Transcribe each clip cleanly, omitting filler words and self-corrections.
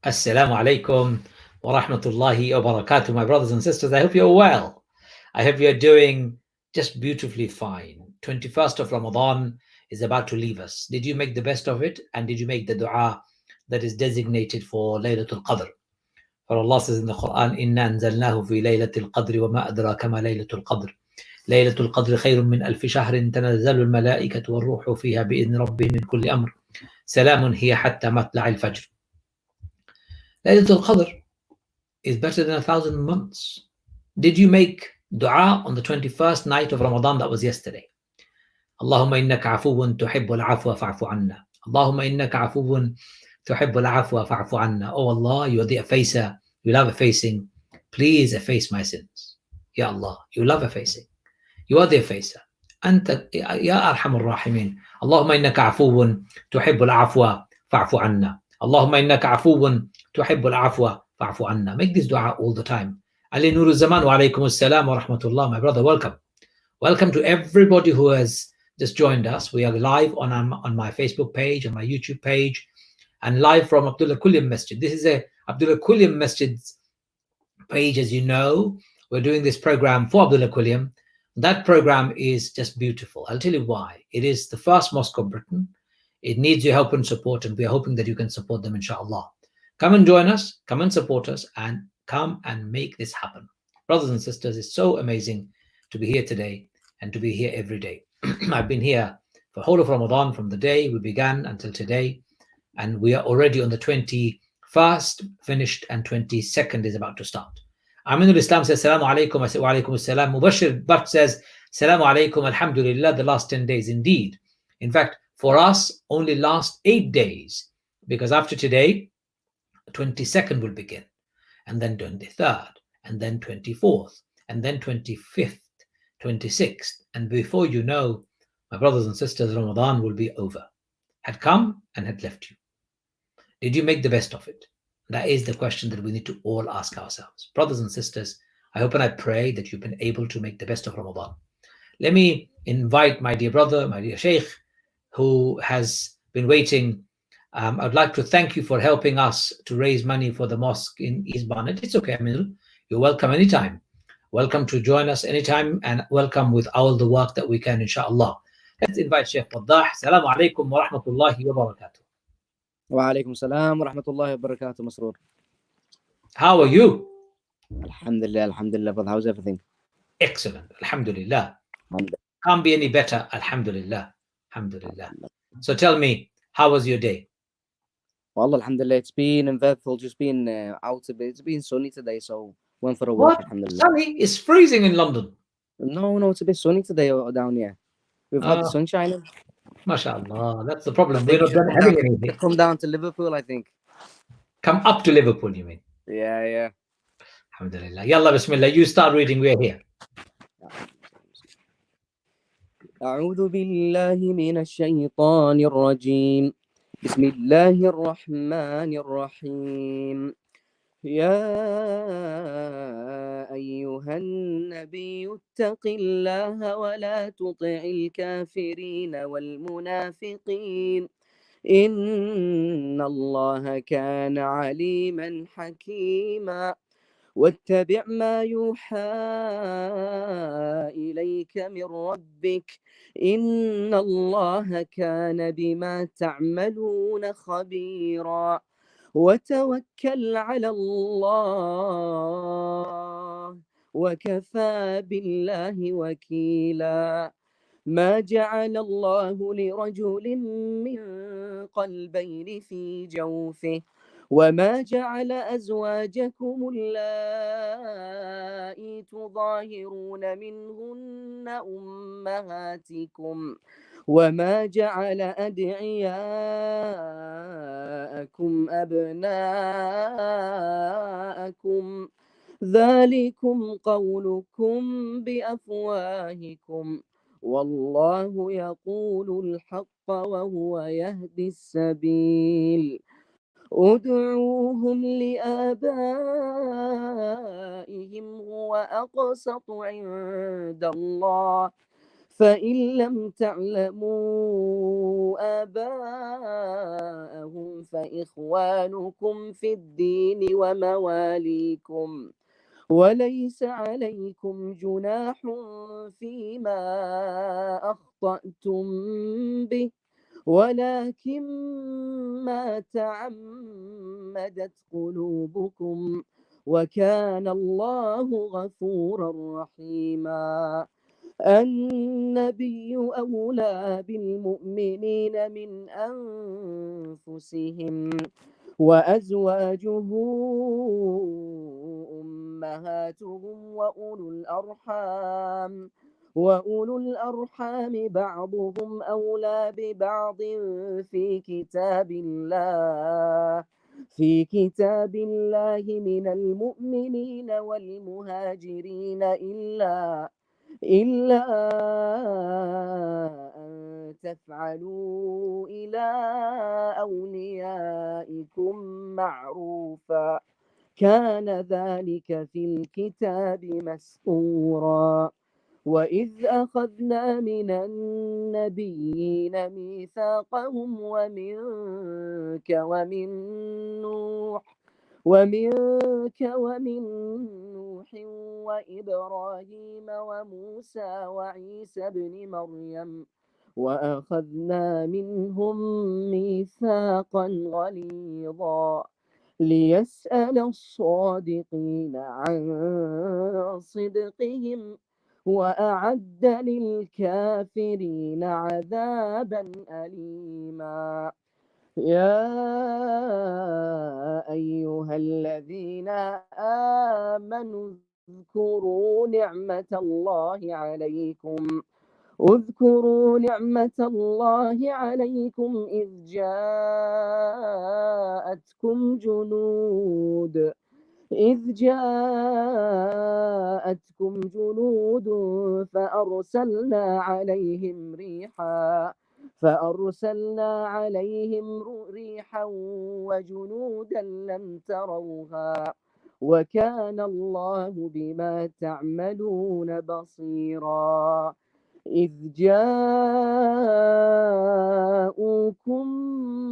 Assalamu alaikum wa rahmatullahi wa barakatuh, my brothers and sisters. I hope you're well. I hope you're doing just beautifully fine. 21st of Ramadan is about to leave us. Did you make the best of it? And did you make the dua that is designated for Laylatul Qadr? For Allah says in the Quran, Inna anzalnahu fi Laylatul Qadr wa ma adraka ma Laylatul Qadr. Laylatul Qadr khayrun min alfi shahrin tanazzalu al-malaikatu wa ruhu fiha bi'idhni rabbihim min kulli amr. Salamun hiya hatta matla'il fajr. Laylatul Qadr is better than 1,000 months. Did you make dua on the 21st night of Ramadan? That was yesterday. Allahumma innaka afuwun tuhibbul afwa fa'fu anna. Allahumma innaka afuwun tuhibbul afwa fa'fu anna. Oh Allah, you are the effacer. You love effacing. Please efface my sins. Ya Allah, you love effacing. You are the effacer. Anta ya arhamur rahimin. Allahumma innaka afuwun tuhibbul afwa fa'fu anna. Allahumma innaka afuwun tuhibbul afwa fa'fu anna. Make this dua all the time. Ali Nurul Zaman wa alaikum assalam wa rahmatullah. My brother, welcome. Welcome to everybody who has just joined us. We are live on my Facebook page, on my YouTube page, and live from Abdullah Kulim Masjid. This is a Abdullah Kulim Masjid's page, as you know. We're doing this program for Abdullah Kulim. That program is just beautiful. I'll tell you why. It is the first mosque of Britain. It needs your help and support, and we're hoping that you can support them, inshallah. Come and join us, come and support us, and come and make this happen. Brothers and sisters, it's so amazing to be here today and to be here every day. I've been here for the whole of Ramadan from the day we began until today, and we are already on the 21st finished, and 22nd is about to start. Aminul Islam says, Salamu alaikum. I say, Wa alaikum assalam. Mubashir Bhatt says, Salamu alaikum, alhamdulillah, the last 10 days. Indeed. In fact, for us, only last 8 days, because after today, 22nd will begin, and then 23rd, and then 24th, and then 25th, 26th, and before you know, my brothers and sisters, Ramadan will be over. Had come and had left you. Did you make the best of it? That is the question that we need to all ask ourselves. Brothers and sisters, I hope and I pray that you've been able to make the best of Ramadan. Let me invite my dear brother, my dear Sheikh, who has been waiting. I would like to thank you for helping us to raise money for the mosque in East Barnet. It's okay, Aminul. You're welcome anytime. Welcome to join us anytime, and welcome with all the work that we can, inshallah. Let's invite Sheikh Waddah. Assalamu alaikum wa rahmatullahi wa barakatuh. Wa alaikum salam wa rahmatullahi wa barakatuh, Masroor. How are you? Alhamdulillah, brother. How's everything? Excellent. Alhamdulillah. Alhamdulillah. Can't be any better. Alhamdulillah. Alhamdulillah. So tell me, how was your day? Well, alhamdulillah, it's been eventful, just been out a bit. It's been sunny today, so went for a walk, alhamdulillah. Sunny? It's freezing in London. No, it's a bit sunny today down here. We've had the sun shining. MashaAllah, that's the problem. We're not having anything. Come down to Liverpool, I think. Come up to Liverpool, you mean? Yeah. Alhamdulillah. Yalla, bismillah. You start reading. We're here. أعوذ بالله من الشيطان الرجيم. بسم الله الرحمن الرحيم. يا أيها النبي اتق الله ولا تطع الكافرين والمنافقين إن الله كان عليما حكيما واتبع ما يوحى إليك من ربك إن الله كان بما تعملون خبيرا وتوكل على الله وكفى بالله وكيلا ما جعل الله لرجل من قلبين في جوفه وما جعل أزواجكم اللائي تظاهرون منهن أمهاتكم وما جعل أدعياءكم أبناءكم ذلكم قولكم بأفواهكم والله يقول الحق وهو يهدي السبيل ادعوهم لآبائهم هو أقسط عند الله فإن لم تعلموا آباءهم فإخوانكم في الدين ومواليكم، وليس عليكم جناح فيما أخطأتم به، ولكن ما تعمدت قلوبكم، وكان الله غفورا رحيما. النبي أولى بالمؤمنين من أنفسهم، وأزواجه أمهاتهم، وأولو الأرحام بعضهم أولى ببعض في كتاب الله من المؤمنين والمهاجرين إلا أن تفعلوا إلى أوليائكم معروفا، كان ذلك في الكتاب مسطورا. وإذ أخذنا من النبيين ميثاقهم ومن نوح وإبراهيم وموسى وعيسى بن مريم، وأخذنا منهم ميثاقا غليظا، ليسأل الصادقين عن صدقهم، وأعد للكافرين عذابا أليما. يا أيها الذين آمنوا اذكروا نعمة الله عليكم إذ جاءتكم جنود فأرسلنا عليهم ريحا وجنودا لم تروها، وكان الله بما تعملون بصيرا. إذ جاءوكم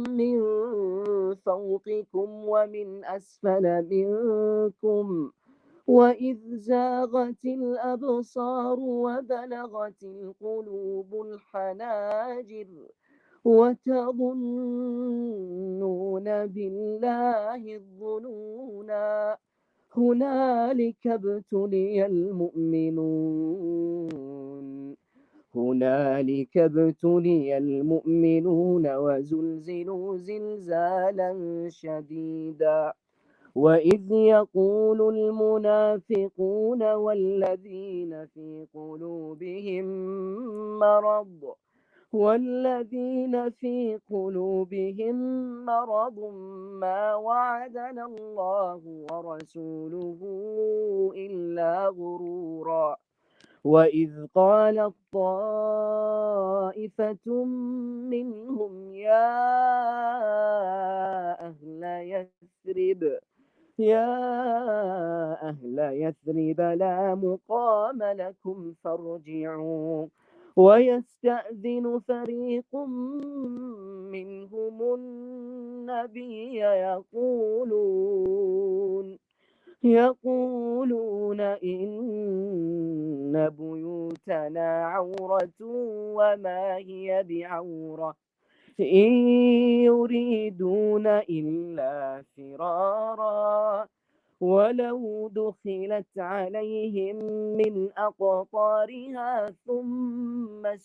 من فوقكم ومن أسفل منكم، وإذ زاغت الأبصار وبلغت القلوب الحناجر، وتظنون بالله الظنونا. هنالك ابتلي المؤمنون وزلزلوا زلزالا شديدا. وإذ يقول المنافقون والذين في قلوبهم مرض ما وعدنا الله ورسوله إلا غرورا. وإذ قالت طائفة منهم يا أهل يثرب لا مقام لكم فارجعوا. ويستأذن فريق منهم النبي يقولون إن بيوتنا عورة وما هي بعورة إن يريدون إلا فرارا. ولو دخلت عليهم من أقطارها ثم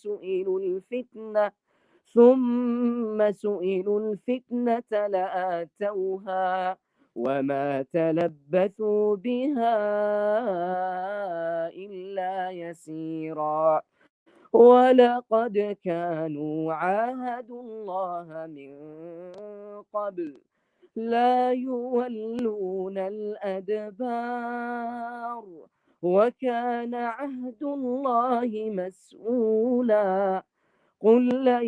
سئلوا الفتنة لآتوها وما تلبثوا بها إلا يسيرا. ولقد كانوا عاهدوا الله من قبل لا يولون الأدبار، وكان عهد الله مسؤولا. قل لن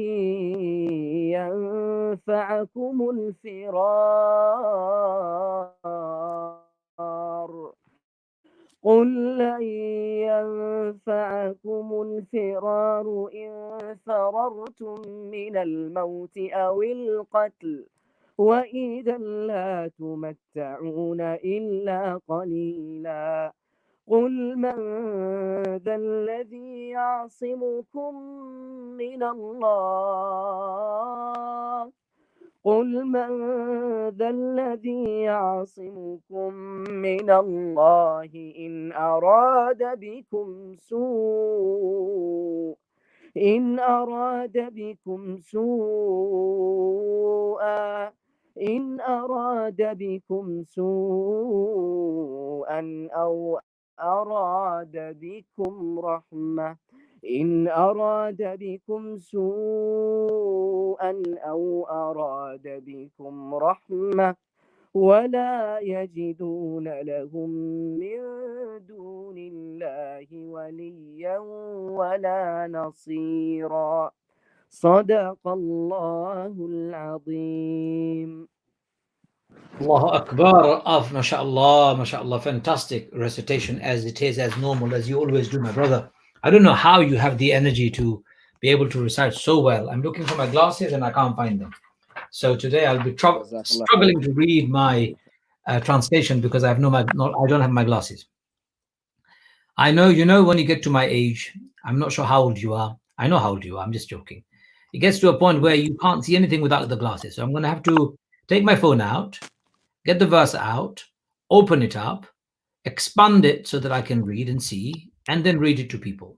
ينفعكم لكم الفرار إن فررتم من الموت أو القتل وإذا لا تمتعون إلا قليلا قل من ذا الذي يعصمكم من الله قل من ذا الذي يعصمكم من الله إن أراد بكم سوءا إن أراد بكم سوءا أو أراد بكم رحمة إن أراد بكم سوءا أو أراد بكم رحمة ولا يجدون لهم من دون الله وليا ولا نصيرا صدق الله العظيم. Allahu Akbar. Of mashallah, fantastic recitation as it is, as normal as you always do, my brother. I don't know how you have the energy to be able to recite so well. I'm looking for my glasses and I can't find them. So today I'll be struggling to read my translation because I don't have my glasses. I know, when you get to my age, I'm not sure how old you are. I know how old you are. I'm just joking. It gets to a point where you can't see anything without the glasses. So I'm going to have to take my phone out, get the verse out, open it up, expand it so that I can read and see, and then read it to people.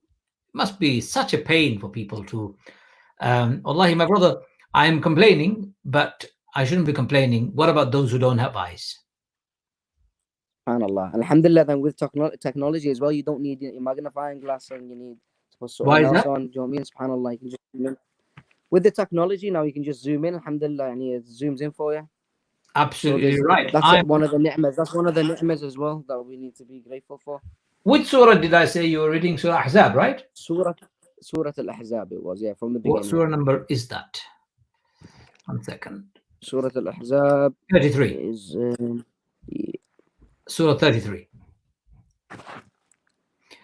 It must be such a pain for people to. Wallahi, my brother, I am complaining, but I shouldn't be complaining. What about those who don't have eyes? SubhanAllah. Alhamdulillah, then with technology as well, you don't need your magnifying glass and you need to put something else on. Do you know what I mean? SubhanAllah, you can just zoom in. With the technology now, you can just zoom in. Alhamdulillah, and it zooms in for you. Absolutely so right. That's one of the ni'mas. That's one of the ni'mas as well that we need to be grateful for. Which surah did I say you were reading? Surah Ahzab, right? Surah Al-Ahzab it was, yeah, from the beginning. What surah number is that? 1 second. Surah Al-Ahzab 33. is Surah 33.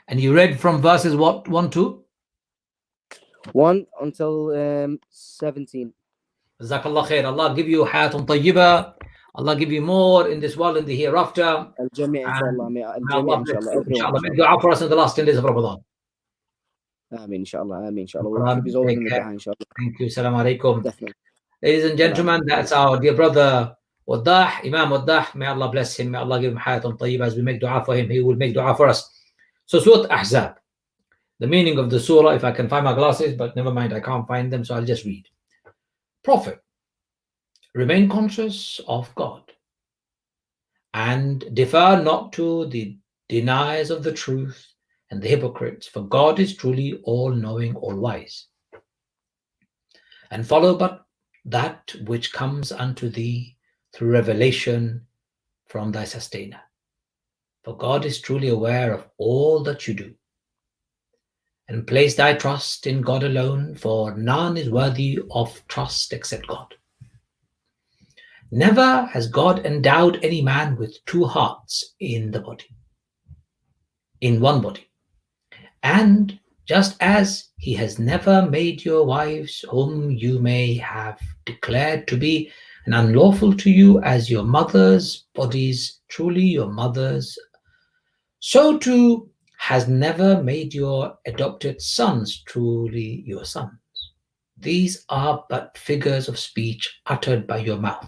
And you read from verses what? 1 to? 1 until 17. Jazakallah khair. Allah give you hayatun tayyibah. Allah give you more in this world and the hereafter. Al-Jami' inshallah. May Allah make dua for us in the last 10 days of Ramadan. Ameen inshallah. We'll keep you always in the dua inshallah. Thank you. Assalamu alaikum. Definitely. Ladies and gentlemen, that's our dear brother Waddah, Imam Waddah. May Allah bless him. May Allah give him hayatun tayyibah. As we make dua for him, he will make dua for us. So Surah Ahzab. The meaning of the surah, if I can find my glasses, but never mind, I can't find them, so I'll just read. Prophet, remain conscious of God and defer not to the deniers of the truth and the hypocrites, for God is truly all-knowing, all-wise. And follow but that which comes unto thee through revelation from thy sustainer, for God is truly aware of all that you do. And place thy trust in God alone, for none is worthy of trust except God. Never has God endowed any man with two hearts in one body. And just as he has never made your wives, whom you may have declared to be an unlawful to you as your mother's bodies, truly your mother's, so too has never made your adopted sons truly your sons. These are but figures of speech uttered by your mouth,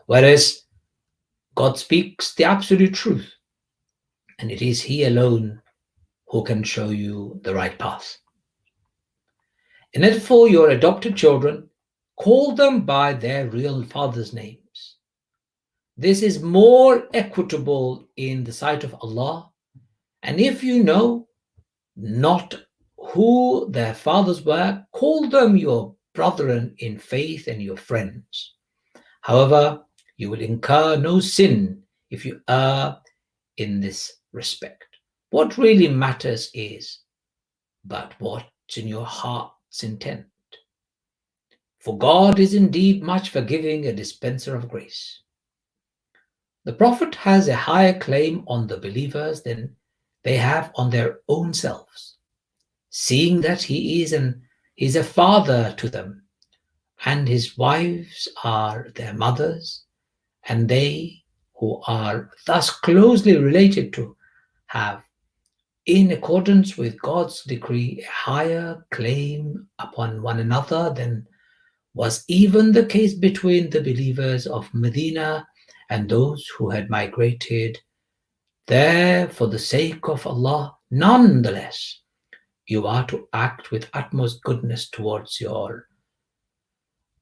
whereas God speaks the absolute truth, and it is He alone who can show you the right path. And as for your adopted children, call them by their real father's names. This is more equitable in the sight of Allah. And if you know not who their fathers were, call them your brethren in faith and your friends. However, you will incur no sin if you err in this respect. What really matters is but what's in your heart's intent. For God is indeed much forgiving, a dispenser of grace. The Prophet has a higher claim on the believers than they have on their own selves. seeing that he's a father to them, and his wives are their mothers, and they who are thus closely related to have, in accordance with God's decree, a higher claim upon one another than was even the case between the believers of Medina and those who had migrated there for the sake of Allah. Nonetheless, you are to act with utmost goodness towards your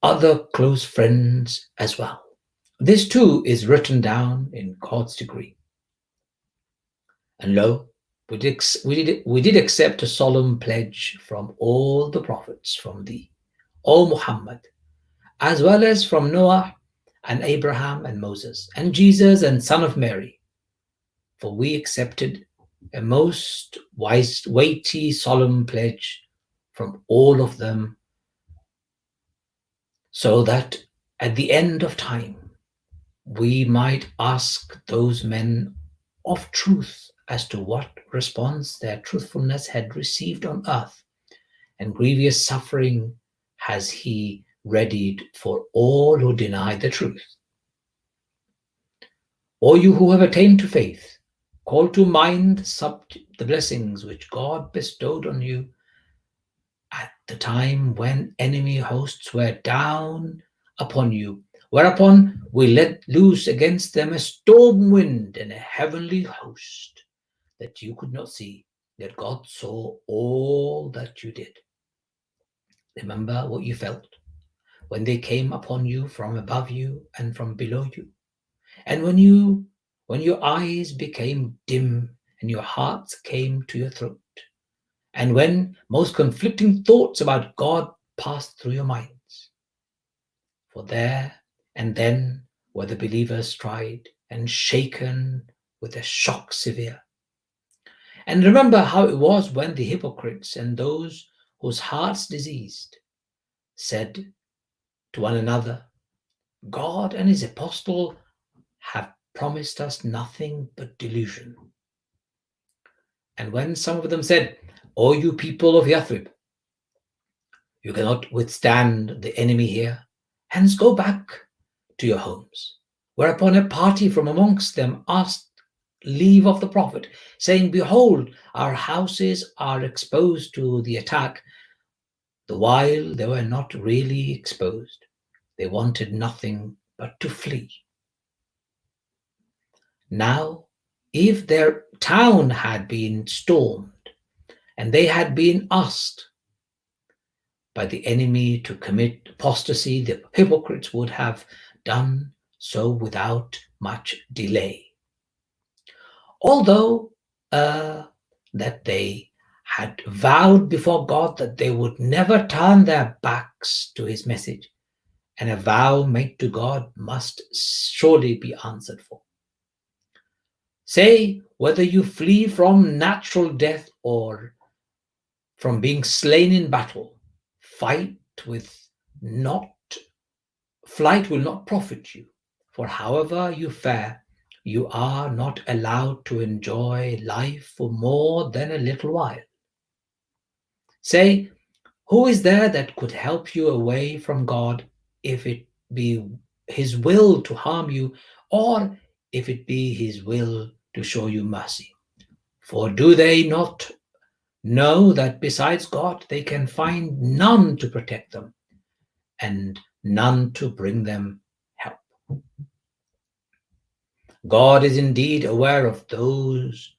other close friends as well. This too is written down in God's decree. And lo, we did accept a solemn pledge from all the prophets from thee, O Muhammad, as well as from Noah and Abraham and Moses and Jesus and son of Mary. For we accepted a most weighty, solemn pledge from all of them, so that at the end of time we might ask those men of truth as to what response their truthfulness had received on earth, and grievous suffering has he readied for all who deny the truth. O you who have attained to faith, call to mind the blessings which God bestowed on you at the time when enemy hosts were down upon you, whereupon we let loose against them a storm wind and a heavenly host that you could not see, yet God saw all that you did. Remember what you felt when they came upon you from above you and from below you, and when your eyes became dim and your hearts came to your throat, and when most conflicting thoughts about God passed through your minds. For there and then were the believers tried and shaken with a shock severe. And remember how it was when the hypocrites and those whose hearts diseased said to one another, God and his apostle have promised us nothing but delusion. And when some of them said, O you people of Yathrib, you cannot withstand the enemy here, hence go back to your homes. Whereupon a party from amongst them asked leave of the Prophet, saying, behold, our houses are exposed to the attack, the while they were not really exposed. They wanted nothing but to flee. Now, if their town had been stormed, and they had been asked by the enemy to commit apostasy, the hypocrites would have done so without much delay. Although that they had vowed before God that they would never turn their backs to his message, and a vow made to God must surely be answered for. Say, whether you flee from natural death or from being slain in battle, flight will not profit you, for however you fare, you are not allowed to enjoy life for more than a little while. Say, who is there that could help you away from God if it be his will to harm you, or if it be his will to show you mercy? For do they not know that besides God they can find none to protect them and none to bring them help? God is indeed aware of those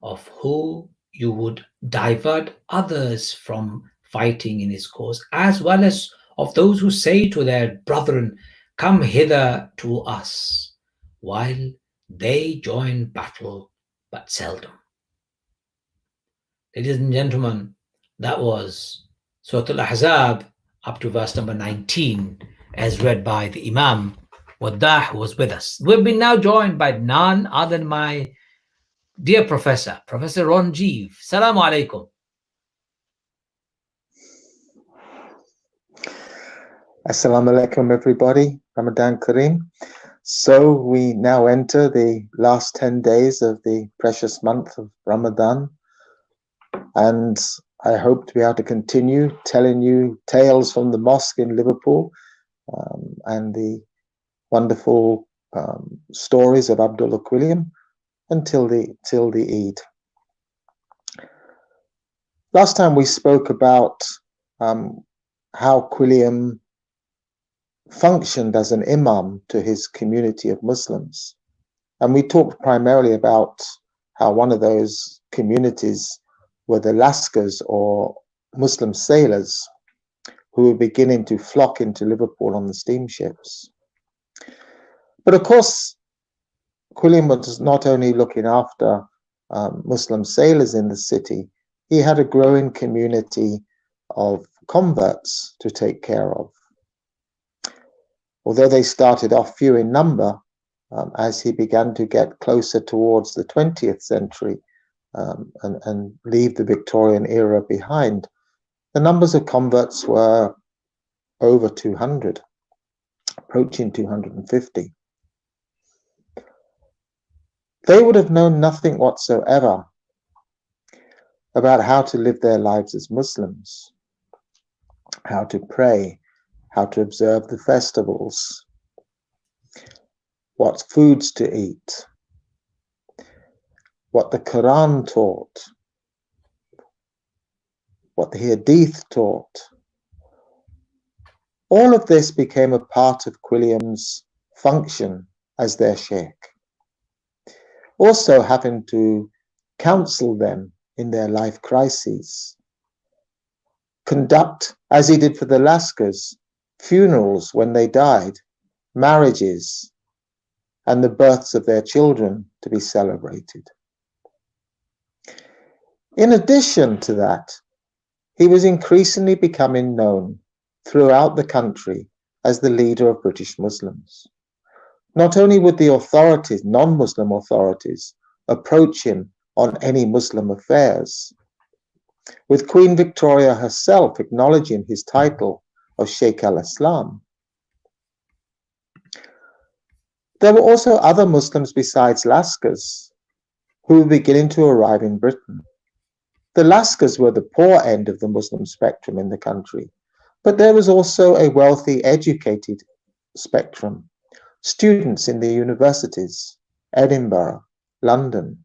of who you would divert others from fighting in his cause, as well as of those who say to their brethren, come hither to us, while they join battle but seldom. Ladies and gentlemen, that was Surah Al-Ahzab up to verse number 19, as read by the Imam. Waddah was with us. We've been now joined by none other than my dear Professor Ron Jeev. Assalamu alaikum. Assalamu alaikum, everybody. Ramadan Kareem. So we now enter the last 10 days of the precious month of Ramadan. And I hope to be able to continue telling you tales from the mosque in Liverpool and the wonderful stories of Abdullah Quilliam until the Eid. Last time we spoke about how Quilliam functioned as an imam to his community of Muslims. And we talked primarily about how one of those communities were the Lascars, or Muslim sailors, who were beginning to flock into Liverpool on the steamships. But of course, Quilliam was not only looking after Muslim sailors in the city, he had a growing community of converts to take care of. Although they started off few in number, as he began to get closer towards the 20th century and leave the Victorian era behind, the numbers of converts were over 200, approaching 250. They would have known nothing whatsoever about how to live their lives as Muslims, how to pray, how to observe the festivals, what foods to eat, what the Quran taught, what the Hadith taught. All of this became a part of Quilliam's function as their sheikh. Also having to counsel them in their life crises, conduct, as he did for the Lascars, funerals when they died, marriages, and the births of their children to be celebrated. In addition to that, he was increasingly becoming known throughout the country as the leader of British Muslims. Not only would the authorities, non-Muslim authorities, approach him on any Muslim affairs, with Queen Victoria herself acknowledging his title of Sheikh al-Islam. There were also other Muslims besides Lascars who were beginning to arrive in Britain. The Lascars were the poor end of the Muslim spectrum in the country, but there was also a wealthy, educated spectrum. Students in the universities, Edinburgh, London,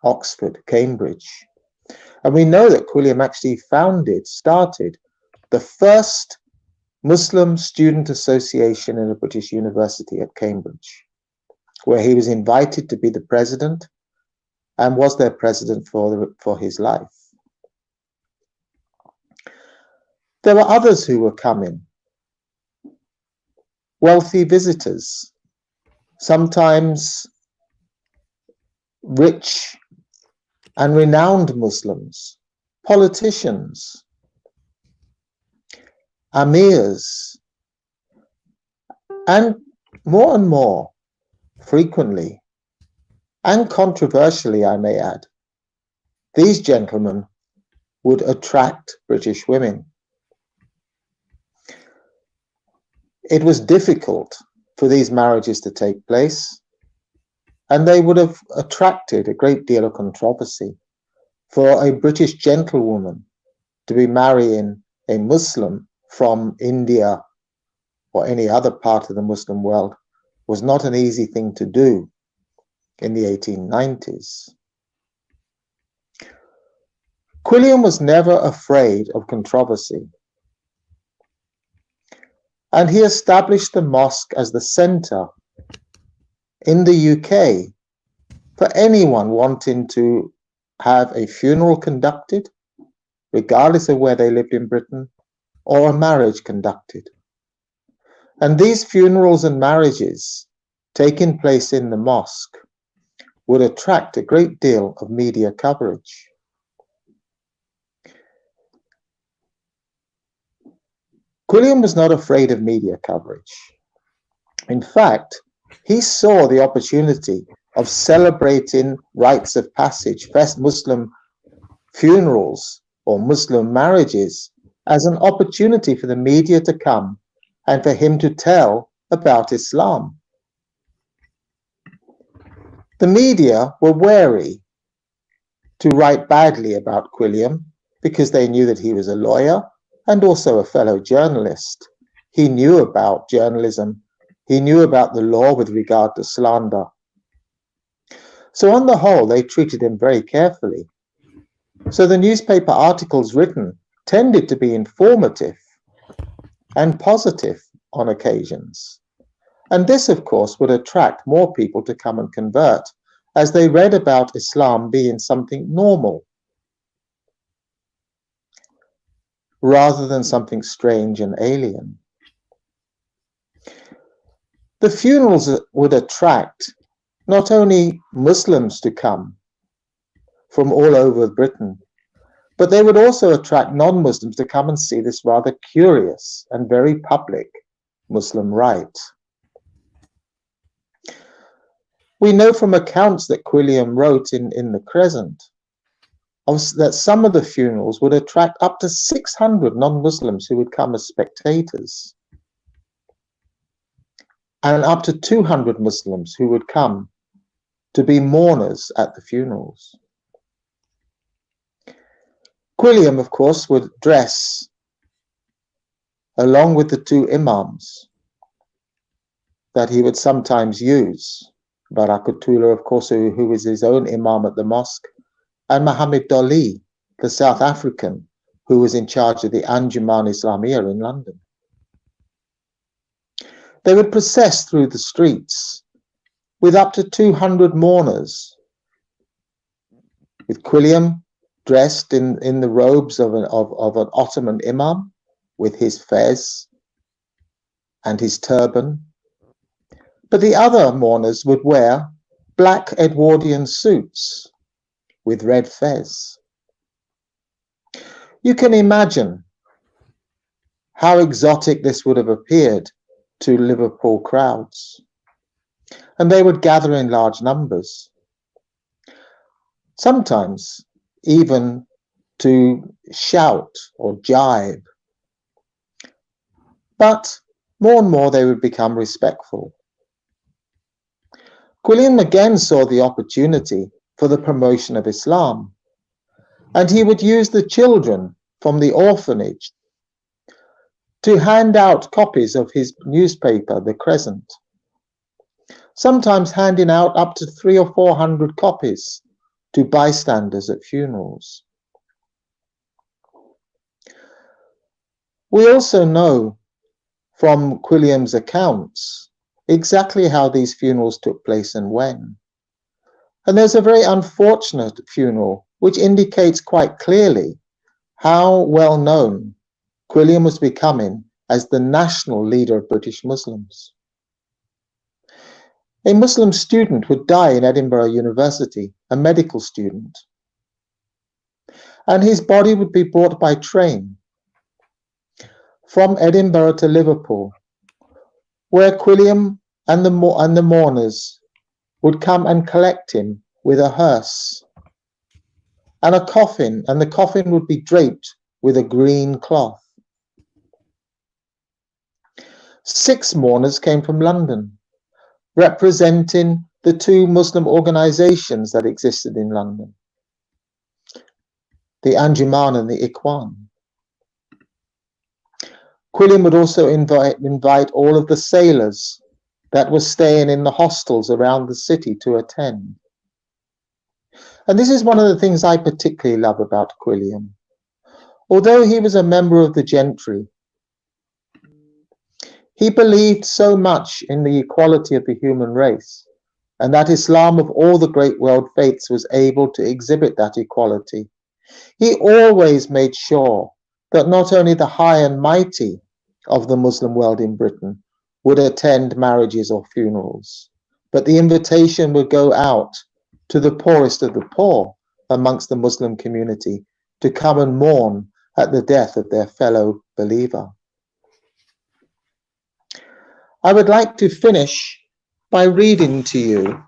Oxford, Cambridge. And we know that Quilliam actually started the first Muslim Student Association in a British university at Cambridge, where he was invited to be the president and was their president for his life. There were others who were coming, wealthy visitors, sometimes rich and renowned Muslims, politicians, amirs, and more frequently, and controversially, I may add, these gentlemen would attract British women. It was difficult for these marriages to take place, and they would have attracted a great deal of controversy. For a British gentlewoman to be marrying a Muslim from India or any other part of the Muslim world was not an easy thing to do in the 1890s. Quilliam was never afraid of controversy, and he established the mosque as the center in the UK for anyone wanting to have a funeral conducted, regardless of where they lived in Britain, or a marriage conducted. And these funerals and marriages taking place in the mosque would attract a great deal of media coverage. Quilliam was not afraid of media coverage. In fact, he saw the opportunity of celebrating rites of passage, Muslim funerals or Muslim marriages, as an opportunity for the media to come and for him to tell about Islam. The media were wary to write badly about Quilliam because they knew that he was a lawyer and also a fellow journalist. He knew about journalism. He knew about the law with regard to slander. So on the whole, they treated him very carefully. So the newspaper articles written tended to be informative and positive on occasions. And this, of course, would attract more people to come and convert, as they read about Islam being something normal, rather than something strange and alien. The funerals would attract not only Muslims to come from all over Britain, but they would also attract non-Muslims to come and see this rather curious and very public Muslim rite. We know from accounts that Quilliam wrote in the Crescent that some of the funerals would attract up to 600 non-Muslims who would come as spectators, and up to 200 Muslims who would come to be mourners at the funerals. Quilliam, of course, would dress along with the two imams that he would sometimes use. Barakatullah, of course, who was his own imam at the mosque, and Muhammad Dali, the South African, who was in charge of the Anjuman Islamiyah in London. They would process through the streets with up to 200 mourners, with Quilliam dressed in the robes of an Ottoman imam, with his fez and his turban. But the other mourners would wear black Edwardian suits with red fez. You can imagine how exotic this would have appeared to Liverpool crowds, and they would gather in large numbers, sometimes even to shout or jibe. But more and more they would become respectful. Quilliam again saw the opportunity for the promotion of Islam, and he would use the children from the orphanage to hand out copies of his newspaper, The Crescent, sometimes handing out up to 300 or 400 copies to bystanders at funerals. We also know from Quilliam's accounts exactly how these funerals took place and when. And there's a very unfortunate funeral which indicates quite clearly how well known Quilliam was becoming as the national leader of British Muslims. A Muslim student would die in Edinburgh University, a medical student, and his body would be brought by train from Edinburgh to Liverpool, where Quilliam and the mourners would come and collect him with a hearse and a coffin, and the coffin would be draped with a green cloth. 6 mourners came from London, representing the 2 Muslim organizations that existed in London, the Anjuman and the Ikhwan. Quilliam would also invite all of the sailors that were staying in the hostels around the city to attend. And this is one of the things I particularly love about Quilliam. Although he was a member of the gentry, he believed so much in the equality of the human race, and that Islam of all the great world faiths was able to exhibit that equality. He always made sure that not only the high and mighty of the Muslim world in Britain would attend marriages or funerals, but the invitation would go out to the poorest of the poor amongst the Muslim community to come and mourn at the death of their fellow believer. I would like to finish by reading to you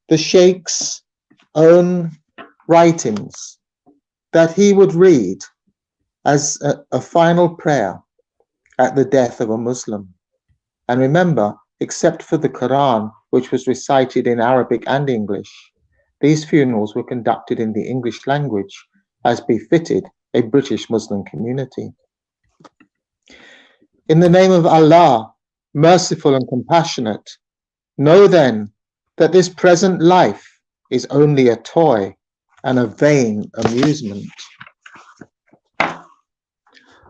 the Sheikh's own writings that he would read as a final prayer at the death of a Muslim. And remember, except for the Quran, which was recited in Arabic and English, these funerals were conducted in the English language as befitted a British Muslim community. In the name of Allah, merciful and compassionate, know then that this present life is only a toy and a vain amusement.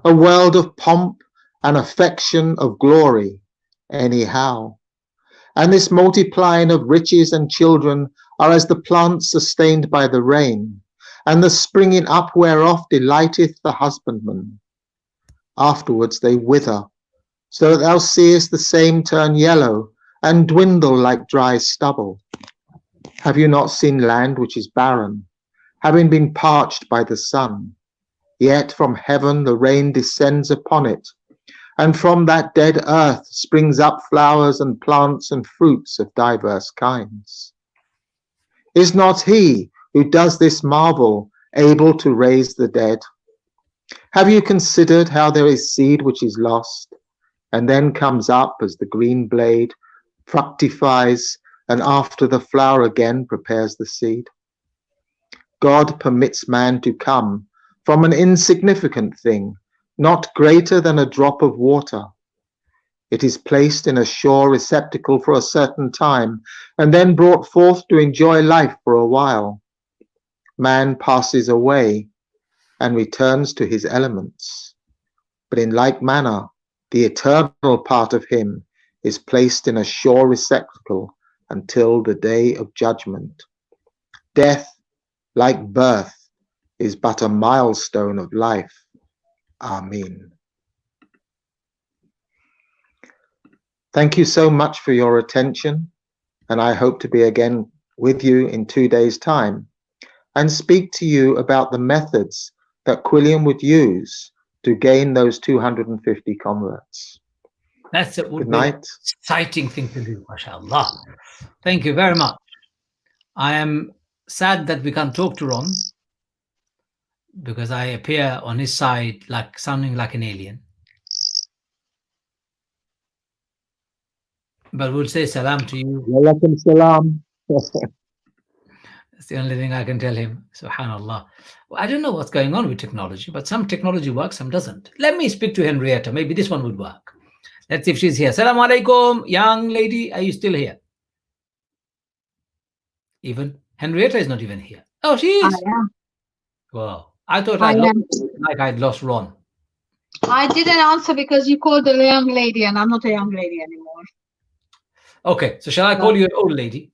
A world of pomp and affection of glory, anyhow. And this multiplying of riches and children are as the plants sustained by the rain, and the springing up whereof delighteth the husbandman. Afterwards they wither, so that thou seest the same turn yellow, and dwindle like dry stubble. Have you not seen land which is barren, having been parched by the sun? Yet from heaven the rain descends upon it, and from that dead earth springs up flowers and plants and fruits of diverse kinds. Is not he who does this marvel able to raise the dead? Have you considered how there is seed which is lost, and then comes up as the green blade, fructifies, and after the flower again prepares the seed? God permits man to come from an insignificant thing, not greater than a drop of water. It is placed in a sure receptacle for a certain time, and then brought forth to enjoy life for a while. Man passes away and returns to his elements. But in like manner, the eternal part of him is placed in a sure receptacle until the day of judgment. Death, like birth, is but a milestone of life. Amen. Thank you so much for your attention, and I hope to be again with you in 2 days' time and speak to you about the methods that Quilliam would use to gain those 250 converts. That's it. Good night. Exciting thing to do, mashallah. Thank you very much. I am sad that we can't talk to Ron because I appear on his side like sounding like an alien. But we'll say salam to you. Walaikum salam. That's the only thing I can tell him. Subhanallah. Well, I don't know what's going on with technology, but some technology works, some doesn't. Let me speak to Henrietta. Maybe this one would work. Let's see if she's here. Salam alaikum, young lady. Are you still here? Even Henrietta is not even here. Oh, she is. I am. Wow. I thought I'd lost Ron. I didn't answer because you called a young lady, and I'm not a young lady anymore. Okay, so shall I call you an old lady?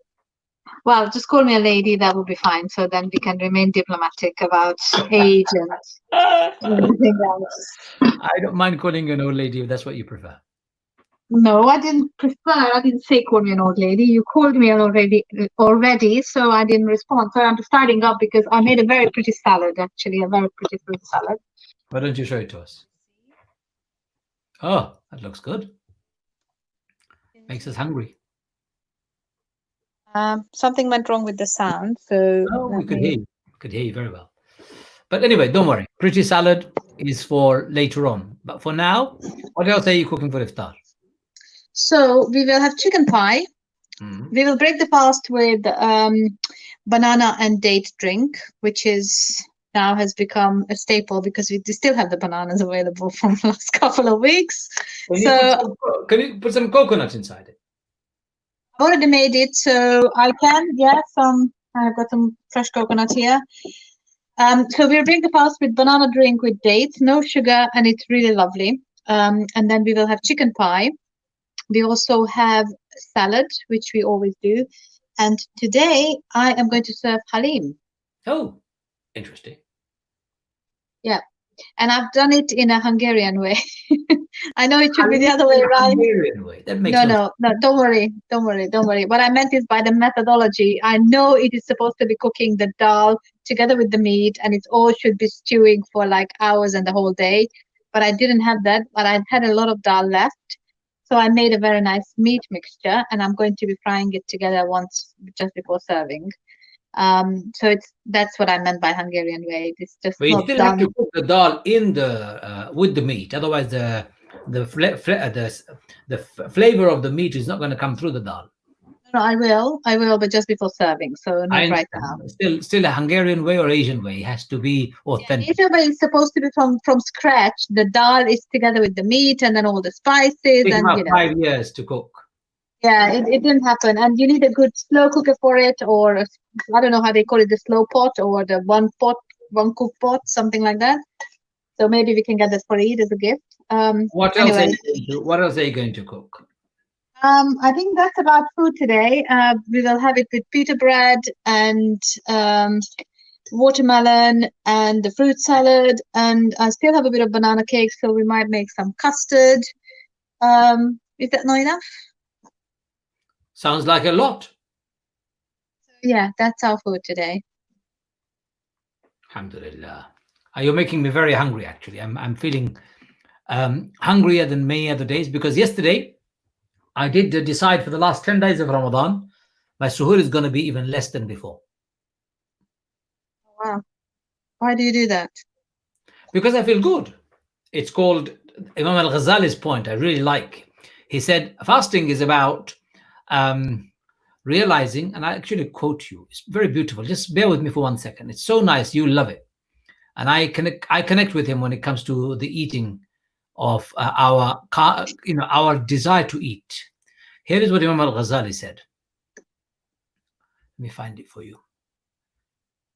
Well, just call me a lady. That would be fine. So then we can remain diplomatic about age and everything else. I don't mind calling you an old lady if that's what you prefer. No, I didn't prefer. I didn't say call me an old lady. You called me already, so I didn't respond. So I'm starting up because I made a very pretty salad, actually, a very pretty fruit salad. Why don't you show it to us? Oh, that looks good. Makes us hungry. Something went wrong with the sound, so we could hear you. Could hear you very well. But anyway, don't worry. Pretty salad is for later on. But for now, what else are you cooking for iftar? So we will have chicken pie. We will break the fast with banana and date drink, which is now has become a staple because we still have the bananas available from the last couple of weeks. Can you put some coconut inside it? I've already made it, so I can. Yeah, I've got some fresh coconut here. So we'll break the fast with banana drink with dates, no sugar, and it's really lovely. And then we will have chicken pie. We also have salad, which we always do. And today I am going to serve halim. Oh, interesting. Yeah. And I've done it in a Hungarian way. I know it should be the other way around. Hungarian way. That makes no, don't worry. What I meant is by the methodology. I know it is supposed to be cooking the dal together with the meat, and it all should be stewing for like hours and the whole day. But I didn't have that, but I had a lot of dal left. So I made a very nice meat mixture, and I'm going to be frying it together once just before serving. So that's what I meant by Hungarian way. It's just but you not still done. have to cook the dal in the with the meat, otherwise the flavor of the meat is not going to come through the dal. No, I will, but just before serving, so not right now. Still a Hungarian way or Asian way. It has to be authentic. Asian way is supposed to be from scratch. The dal is together with the meat and then all the spices. Take and about 5 years to cook. Yeah, it didn't happen. And you need a good slow cooker for it, or I don't know how they call it, the slow pot or the one cook pot, something like that. So maybe we can get that for Eid as a gift. What else are you going to cook? I think that's about food today. We will have it with pita bread and watermelon and the fruit salad, and I still have a bit of banana cake, so we might make some custard. Is that not enough? Sounds like a lot. Yeah, that's our food today. Alhamdulillah. You're making me very hungry, actually. I'm feeling hungrier than many other days, because yesterday I did decide for the last 10 days of Ramadan, my suhoor is going to be even less than before. Wow. Why do you do that? Because I feel good. It's called Imam al-Ghazali's point. I really like. He said, fasting is about realizing, and I actually quote you. It's very beautiful. Just bear with me for 1 second. It's so nice. You'll love it. And I connect with him when it comes to the eating of our desire to eat. Here is what Imam al-Ghazali said. Let me find it for you.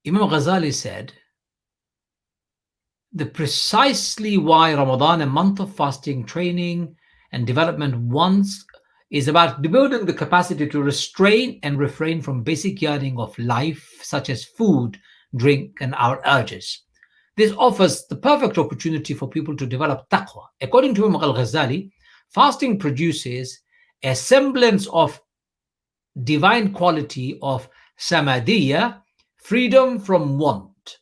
Imam al-Ghazali said, the precisely why Ramadan, a month of fasting, training, and development once, is about building the capacity to restrain and refrain from basic yearning of life, such as food, drink, and our urges. This offers the perfect opportunity for people to develop taqwa. According to Imam al-Ghazali, fasting produces a semblance of divine quality of samadiyya, freedom from want,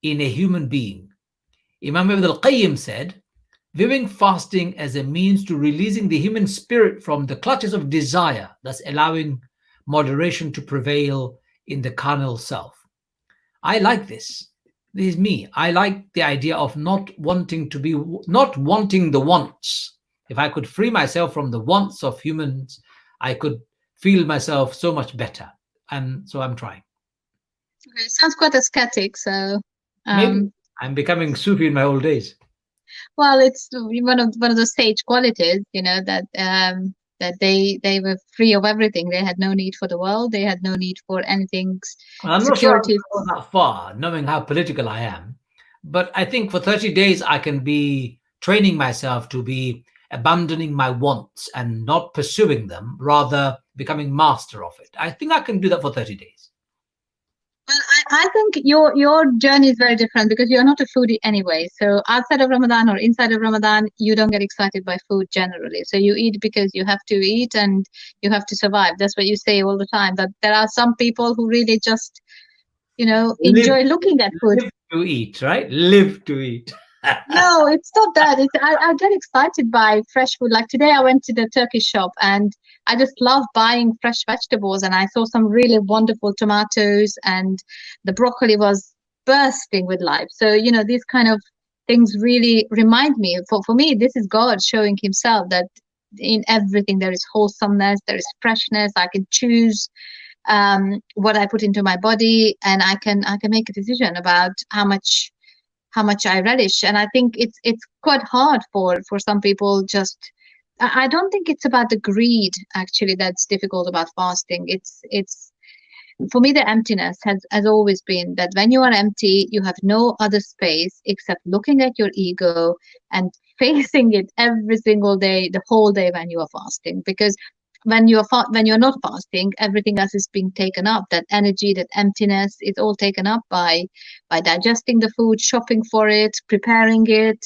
in a human being. Imam Ibn al-Qayyim said, viewing fasting as a means to releasing the human spirit from the clutches of desire, thus allowing moderation to prevail in the carnal self. I like this. This is me. I like the idea of not wanting the wants. If I could free myself from the wants of humans, I could feel myself so much better. And so I'm trying. Okay, sounds quite ascetic. So maybe I'm becoming Sufi in my old days. Well, it's one of the sage qualities, that they were free of everything. They had no need for the world. They had no need for anything. I'm security. not sure I'm that far, knowing how political I am. But I think for 30 days, I can be training myself to be abandoning my wants and not pursuing them, rather becoming master of it. I think I can do that for 30 days. Well, I think your journey is very different, because you're not a foodie anyway. So outside of Ramadan or inside of Ramadan, you don't get excited by food generally. So you eat because you have to eat and you have to survive. That's what you say all the time. That there are some people who really just, enjoy looking at food. Live to eat, right? Live to eat. No, it's not that. I get excited by fresh food. Like today, I went to the Turkish shop and I just love buying fresh vegetables. And I saw some really wonderful tomatoes, and the broccoli was bursting with life. So, these kind of things really remind me. For me, this is God showing himself that in everything there is wholesomeness, there is freshness. I can choose what I put into my body, and I can make a decision about how much I relish. And I think it's quite hard for some people. I don't think it's about the greed actually that's difficult about fasting. It's for me, the emptiness has always been that when you are empty, you have no other space except looking at your ego and facing it every single day, the whole day when you are fasting. Because when you're not fasting, everything else is being taken up. That energy, that emptiness is all taken up by digesting the food, shopping for it, preparing it,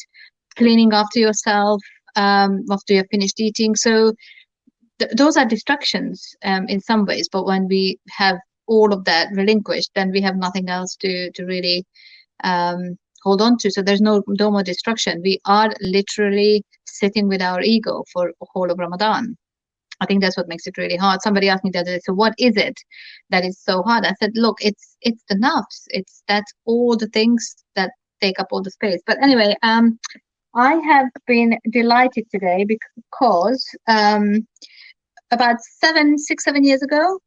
cleaning after yourself after you're finished eating. So those are distractions in some ways. But when we have all of that relinquished, then we have nothing else to really hold on to. So there's no more distraction. We are literally sitting with our ego for the whole of Ramadan. I think that's what makes it really hard. Somebody asked me the other day, so what is it that is so hard? I said, look, it's the nafs. That's all the things that take up all the space. But anyway, I have been delighted today because about 7 years ago,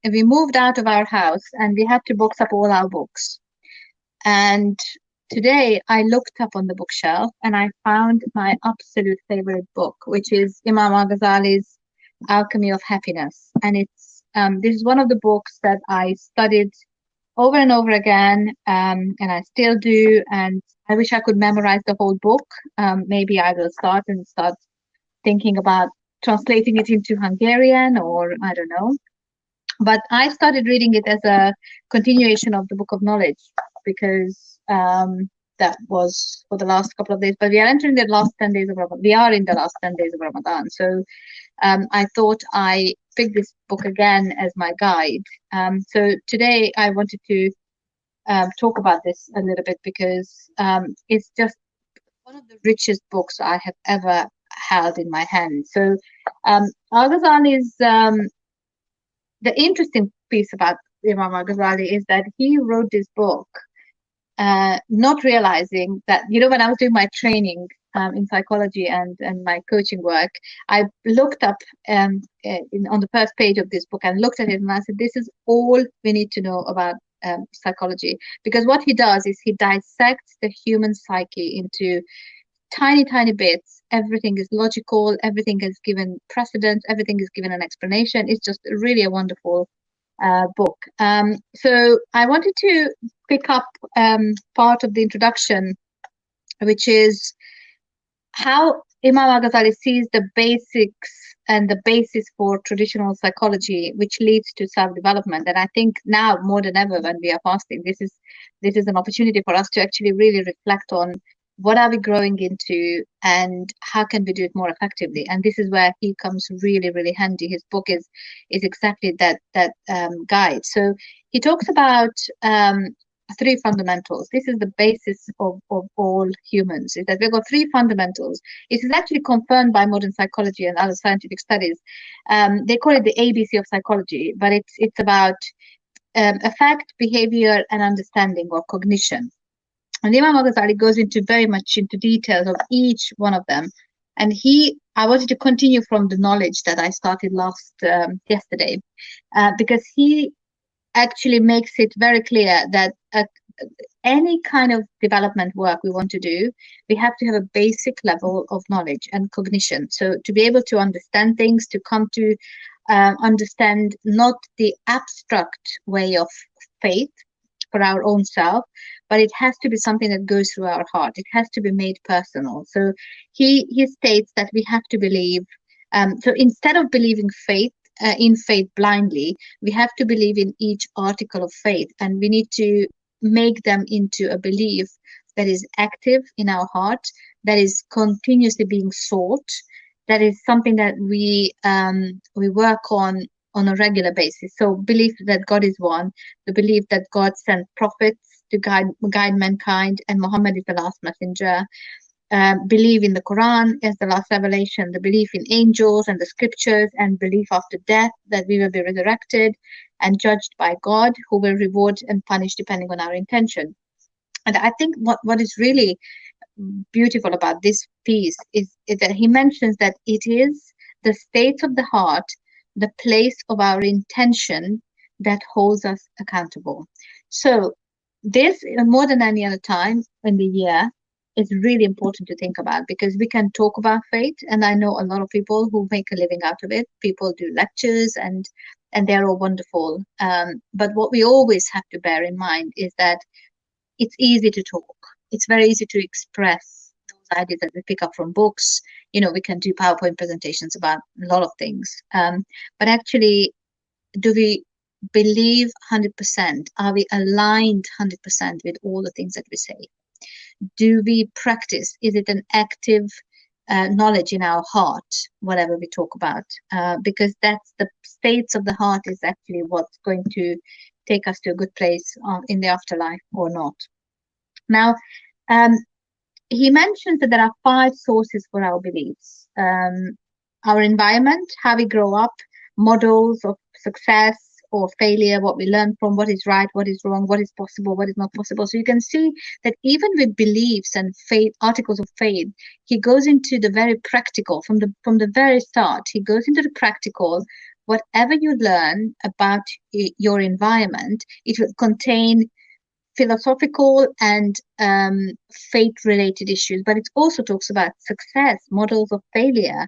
we moved out of our house and we had to box up all our books. And today I looked up on the bookshelf and I found my absolute favorite book, which is Imam al-Ghazali's Alchemy of Happiness. And it's this is one of the books that I studied over and over again, and I still do. And I wish I could memorize the whole book. Maybe I will start thinking about translating it into Hungarian, or I don't know. But I started reading it as a continuation of the Book of Knowledge, because that was for the last couple of days. But we are entering the last 10 days of Ramadan. We are in the last 10 days of Ramadan. So I thought I picked this book again as my guide. So today I wanted to talk about this a little bit, because it's just one of the richest books I have ever held in my hand. So Al-Ghazali is the interesting piece about Imam al-Ghazali is that he wrote this book not realizing that, when I was doing my training in psychology and my coaching work, I looked up on the first page of this book and looked at it, and I said, this is all we need to know about psychology. Because what he does is he dissects the human psyche into tiny bits. Everything is logical, everything is given precedence, everything is given an explanation. It's just really a wonderful book. So I wanted to pick up part of the introduction, which is how Imam al-Ghazali sees the basics and the basis for traditional psychology, which leads to self-development. And I think now more than ever, when we are fasting, this is an opportunity for us to actually really reflect on what are we growing into and how can we do it more effectively. And this is where he comes really handy. His book is exactly that guide. So he talks about three fundamentals. This is the basis of all humans, is that we've got three fundamentals. It is actually confirmed by modern psychology and other scientific studies. They call it the ABC of psychology, but it's about affect, behavior, and understanding, or cognition. And Imam al-Ghazali goes very much into details of each one of them. And I wanted to continue from the knowledge that I started yesterday, because he actually makes it very clear that any kind of development work we want to do, we have to have a basic level of knowledge and cognition. So to be able to understand things, to come to understand not the abstract way of faith for our own self, but it has to be something that goes through our heart. It has to be made personal. So he states that we have to believe. So instead of believing in faith blindly, we have to believe in each article of faith, and we need to make them into a belief that is active in our heart, that is continuously being sought, that is something that we work on a regular basis. So belief that God is one, the belief that God sent prophets to guide mankind, and Muhammad is the last messenger. Believe in the Quran as the last revelation, the belief in angels and the scriptures, and belief after death, that we will be resurrected and judged by God, who will reward and punish depending on our intention. And I think what is really beautiful about this piece is that he mentions that it is the state of the heart, the place of our intention, that holds us accountable. So this, more than any other time in the year, is really important to think about, because we can talk about faith, and I know a lot of people who make a living out of it. People do lectures and they're all wonderful. But what we always have to bear in mind is that it's easy to talk. It's very easy to express those ideas that we pick up from books. We can do PowerPoint presentations about a lot of things. But actually, do we believe 100%? Are we aligned 100% with all the things that we say? Do we practice? Is it an active knowledge in our heart, whatever we talk about? Because that's the states of the heart is actually what's going to take us to a good place in the afterlife or not. Now, he mentions that there are 5 sources for our beliefs. Our environment, how we grow up, models of success, or failure, what we learn from, what is right, what is wrong, what is possible, what is not possible. So you can see that even with beliefs and faith, articles of faith, he goes into the very practical from the very start. He goes into the practical. Whatever you learn about your environment, it will contain philosophical and faith-related issues, but it also talks about success, models of failure.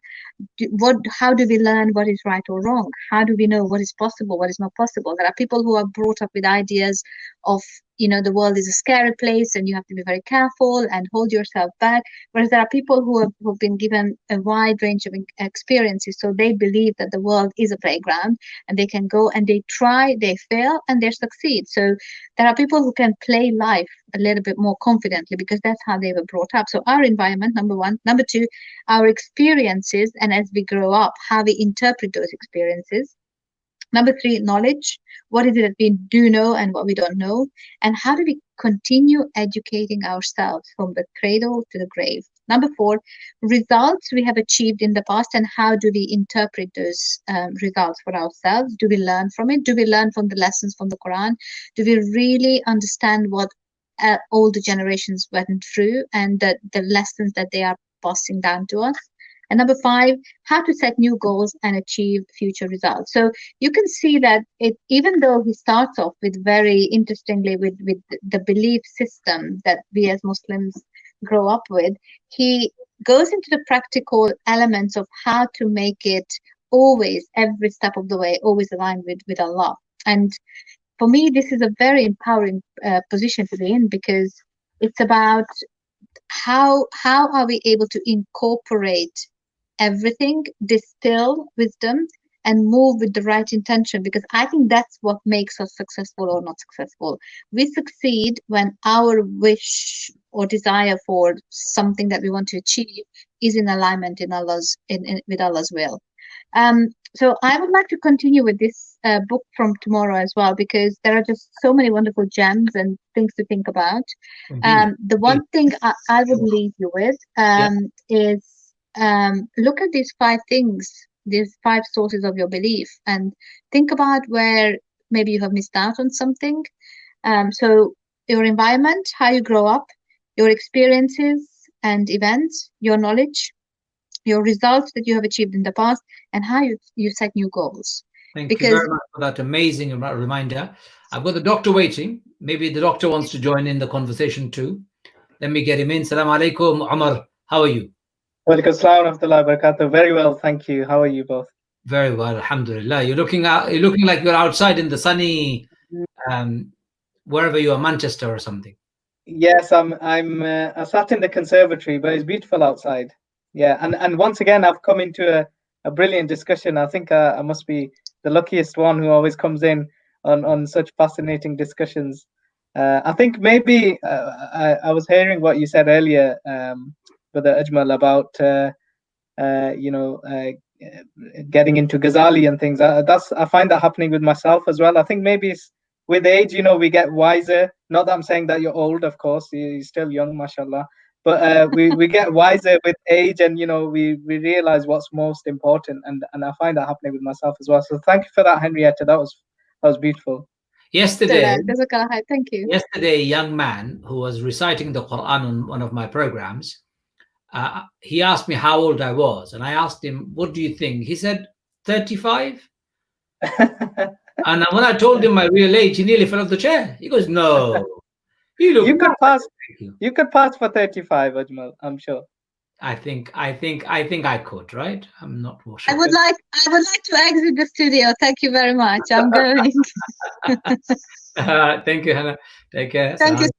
How do we learn what is right or wrong? How do we know what is possible, what is not possible? There are people who are brought up with ideas of, the world is a scary place and you have to be very careful and hold yourself back. Whereas there are people who've been given a wide range of experiences, so they believe that the world is a playground and they can go and they try, they fail, and they succeed. So there are people who can play life a little bit more confidently because that's how they were brought up. So our environment, number one. Number two, our experiences, and as we grow up, how we interpret those experiences. Number three, knowledge. What is it that we do know and what we don't know? And how do we continue educating ourselves from the cradle to the grave? Number four, results we have achieved in the past and how do we interpret those results for ourselves? Do we learn from it? Do we learn from the lessons from the Quran? Do we really understand what older generations went through and the lessons that they are passing down to us? And number five, how to set new goals and achieve future results. So you can see that even though he starts off with very interestingly with the belief system that we as Muslims grow up with, he goes into the practical elements of how to make it always, every step of the way, always aligned with Allah. And for me, this is a very empowering position to be in, because it's about how are we able to incorporate everything, distill wisdom, and move with the right intention, because I think that's what makes us successful or not successful. We succeed when our wish or desire for something that we want to achieve is in alignment with Allah's will. So I would like to continue with this book from tomorrow as well, because there are just so many wonderful gems and things to think about. The one thing I would leave you with is look at these 5 things, these 5 sources of your belief, and think about where maybe you have missed out on something. So your environment, how you grow up, your experiences and events, your knowledge, your results that you have achieved in the past, and how you set new goals. Thank you very much for that amazing reminder. I've got the doctor waiting. Maybe the doctor wants to join in the conversation too. Let me get him in. Assalamu alaikum, Umar. How are you? Walaikum assalam wa rahmatullahi wa barakatuh. Very well, thank you. How are you both? Very well, alhamdulillah. You're looking like you're outside in the sunny, wherever you are, Manchester or something. Yes, I sat in the conservatory, but it's beautiful outside. Yeah, and once again, I've come into a brilliant discussion. I think I must be the luckiest one who always comes in on such fascinating discussions. I think maybe I was hearing what you said earlier, Brother Ajmal, about getting into Ghazali and things. I find that happening with myself as well. I think maybe it's with age, we get wiser. Not that I'm saying that you're old, of course, you're still young, mashallah. But we get wiser with age, and we realize what's most important, and I find that happening with myself as well. So thank you for that, Henrietta. That was beautiful. Yesterday, thank you. Yesterday, a young man who was reciting the Quran on one of my programs, he asked me how old I was, and I asked him, "What do you think?" He said, 35. And when I told him my real age, he nearly fell off the chair. He goes, "No, you could pass. You could pass for 35, Ajmal. I'm sure. I think I could, right? I'm not sure. I would like to exit the studio. Thank you very much. I'm going. Thank you, Hannah. Take care. Thank you.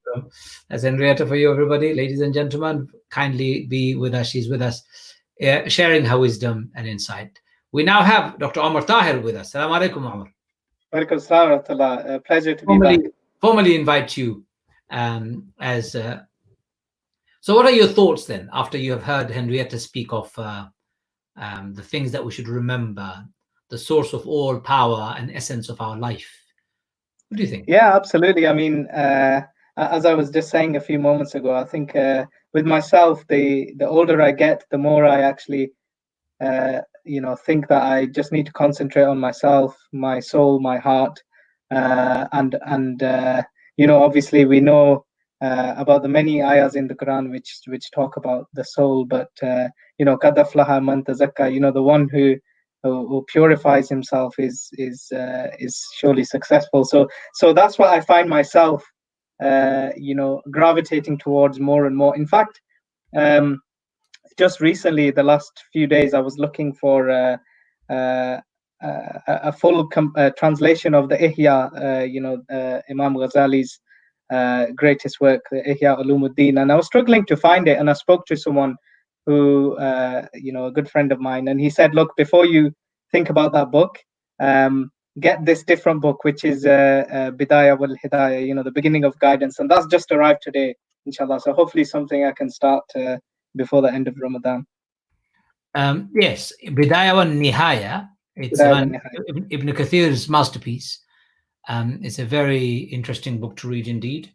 That's Henrietta for you, everybody. Ladies and gentlemen, kindly be with us. She's with us, sharing her wisdom and insight. We now have Dr. Umar Tahir with us. Assalamu alaikum, Umar. Walaikum assalam wa rahmatullah. Pleasure to be back. Formally invite you as... So what are your thoughts then, after you have heard Henrietta speak of the things that we should remember, the source of all power and essence of our life? What do you think? Yeah, absolutely. I mean, as I was just saying a few moments ago, I think with myself, the older I get, the more I actually think that I just need to concentrate on myself, my soul, my heart, and obviously we know about the many ayahs in the Quran which talk about the soul, but qad aflaha man tazakka, the one who purifies himself is surely successful. So that's what I find myself gravitating towards more and more. In fact, just recently, the last few days, I was looking for a full translation of the Ihya, Imam Ghazali's greatest work, Ihya Ulumuddin, and I was struggling to find it. And I spoke to someone who, a good friend of mine, and he said, "Look, before you think about that book, get this different book, which is Bidayah wal Hidayah, the beginning of guidance," and that's just arrived today, inshallah. So hopefully, something I can start before the end of Ramadan. Yes, Bidayah wa Nihaya. It's Ibn Kathir's masterpiece. It's a very interesting book to read indeed.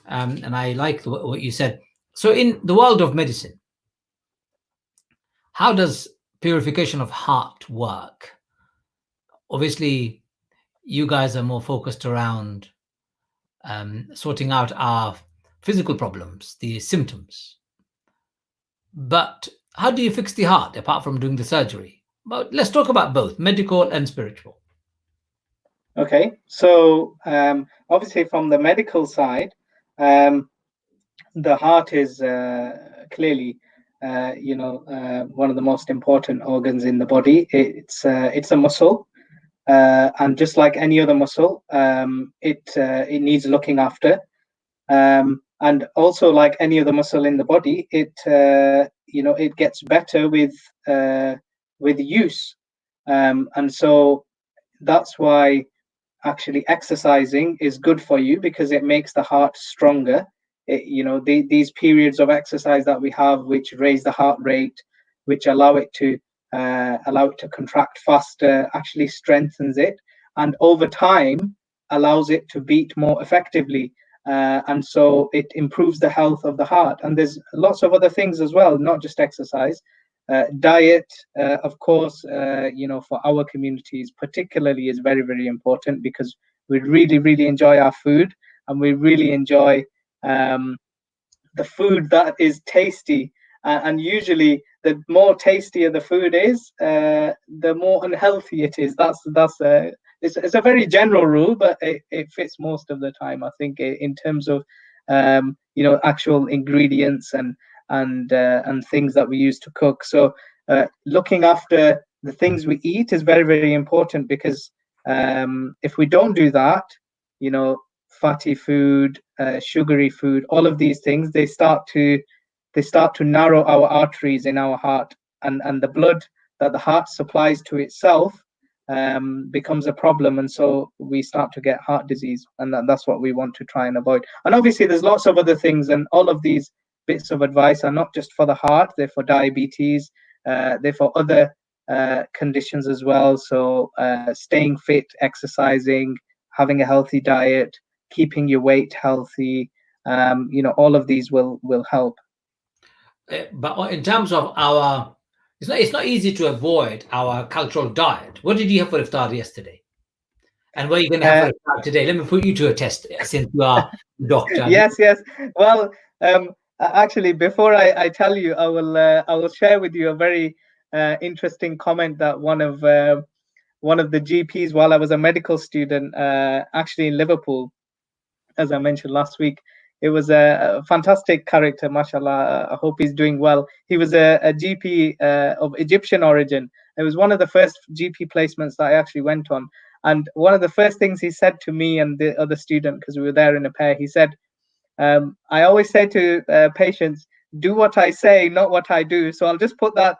And I like what you said. So in the world of medicine, how does purification of heart work? Obviously, you guys are more focused around sorting out our physical problems, the symptoms. But how do you fix the heart apart from doing the surgery? But let's talk about both medical and spiritual. Okay, so obviously from the medical side, the heart is clearly one of the most important organs in the body. It's a muscle, and just like any other muscle, it needs looking after. And also, like any other muscle in the body, it gets better with use, and so that's why actually exercising is good for you, because it makes the heart stronger. These periods of exercise that we have, which raise the heart rate, which allow it to contract faster, actually strengthens it, and over time allows it to beat more effectively. And so it improves the health of the heart. And there's lots of other things as well, not just exercise. Diet, of course, for our communities particularly, is very, very important, because we really, really enjoy our food, and we really enjoy the food that is tasty. And usually, the more tastier the food is, the more unhealthy it is. It's a very general rule, but it fits most of the time, I think, in terms of actual ingredients and things that we use to cook. So looking after the things we eat is very, very important, because if we don't do that, fatty food, sugary food, all of these things, they start to narrow our arteries in our heart, and the blood that the heart supplies to itself becomes a problem, and so we start to get heart disease, and that's what we want to try and avoid. And obviously there's lots of other things, and all of these bits of advice are not just for the heart, they're for diabetes, they're for other conditions as well. So staying fit, exercising, having a healthy diet, keeping your weight healthy, all of these will help. But in terms of our, it's not easy to avoid our cultural diet. What did you have for iftar yesterday? And what are you going to have for iftar today? Let me put you to a test, since you are doctor. Yes. Well, actually, before I tell you, I will share with you a very interesting comment that one of the GPs, while I was a medical student, actually in Liverpool, as I mentioned last week. It was a fantastic character, mashallah. I hope he's doing well. He was a GP of Egyptian origin. It was one of the first GP placements that I actually went on. And one of the first things he said to me and the other student, because we were there in a pair, he said, I always say to patients, do what I say, not what I do. So I'll just put that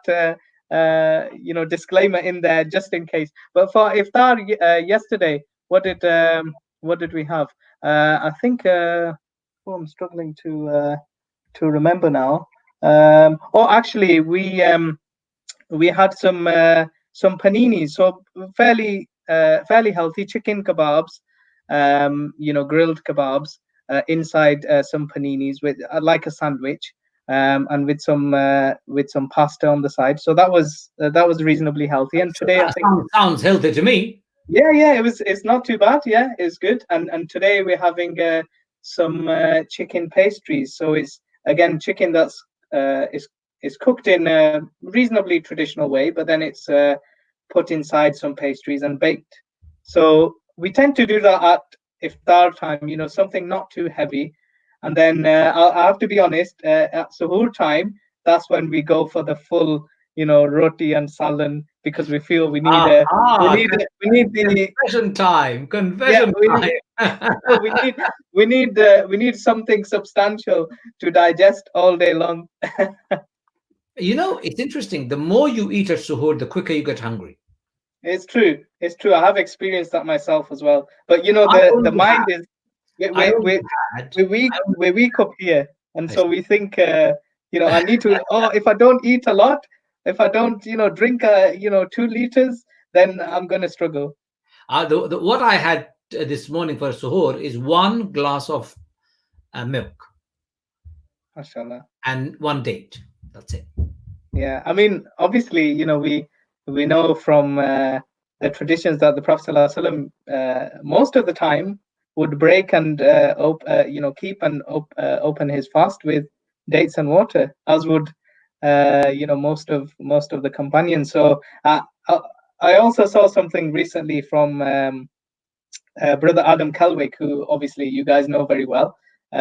disclaimer in there just in case. But for iftar yesterday, what did we have? I think I'm struggling to remember now. Actually, we had some paninis, so fairly healthy chicken kebabs, grilled kebabs inside some paninis with like a sandwich. and with some pasta on the side. So that was reasonably healthy. And today I think sounds healthy to me. Yeah, it's not too bad. Yeah, it's good. And today we're having some chicken pastries. So it's again chicken that's is cooked in a reasonably traditional way, but then it's put inside some pastries and baked. So we tend to do that at iftar time, something not too heavy. And then I have to be honest, at suhoor time, that's when we go for the full, roti and salan, because we feel we need the confession time. So we need something substantial to digest all day long. It's interesting. The more you eat at suhoor, the quicker you get hungry. It's true. I have experienced that myself as well. But the mind is we wake up here, and so we think I need to. Oh, if I don't eat a lot, if I don't drink 2 liters, then I'm gonna struggle. What I had this morning for suhoor is 1 glass of milk, mashallah, and 1 date. That's it. Yeah, I mean, obviously, we know from the traditions that the Prophet ﷺ, most of the time would break and keep and open his fast with dates and water, as would most of the companions. So I also saw something recently from brother Adam Kelwick, who obviously you guys know very well,